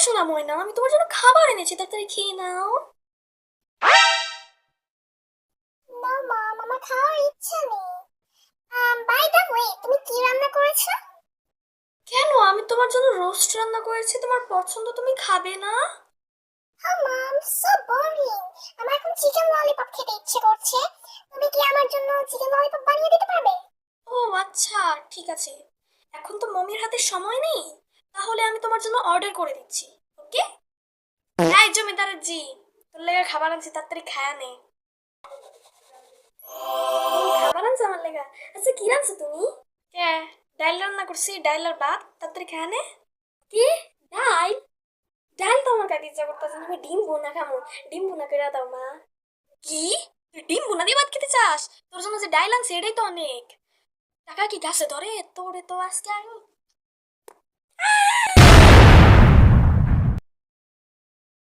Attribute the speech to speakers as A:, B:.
A: শোনা ময়না, আমি তোমার জন্য খাবার এনেছি, তাড়াতাড়ি খেয়ে নাও।
B: না মম, আমার খাওয়ার ইচ্ছা নেই। বাই দ্য ওয়ে, তুমি কি রান্না করেছো?
A: কেন? আমি তোমার জন্য রোস্ট রান্না করেছি, তোমার পছন্দ, তুমি খাবে না?
B: হ্যাঁ মম, সো বোরিং। আমার এখন চিকেন ললিপপ খেতে ইচ্ছে করছে। তুমি কি আমার জন্য চিকেন ললিপপ বানিয়ে দিতে পারবে?
A: ও আচ্ছা, ঠিক আছে। এখন তো মমির হাতে সময় নেই, তাহলে আমি তোমার জন্য অর্ডার করে দিচ্ছি। ওকে। এই জমিদারের জি, তোর লেগে খাবার আনছি, তাড়াতাড়ি খায়া নে। খাবার আনছে আমার লেগা? আচ্ছা কি রানছো তুমি? কে? ডাইল রান্না করছি, ডাইল আর ভাত, তাড়াতাড়ি খায়া নে। কি? ডাইল? ডাইল তো আমার খাইতে ইচ্ছা করতেছে, তুমি ডিম বোনা খামো। ডিম বোনা করে দাও মা। কি? তুই ডিম বোনা দিয়ে ভাত খেতে চাস? তোর জন্য যে ডাইল আনছে এটাই তো অনেক। টাকা কি গাছে ধরে? তোরে তো আজকে আমি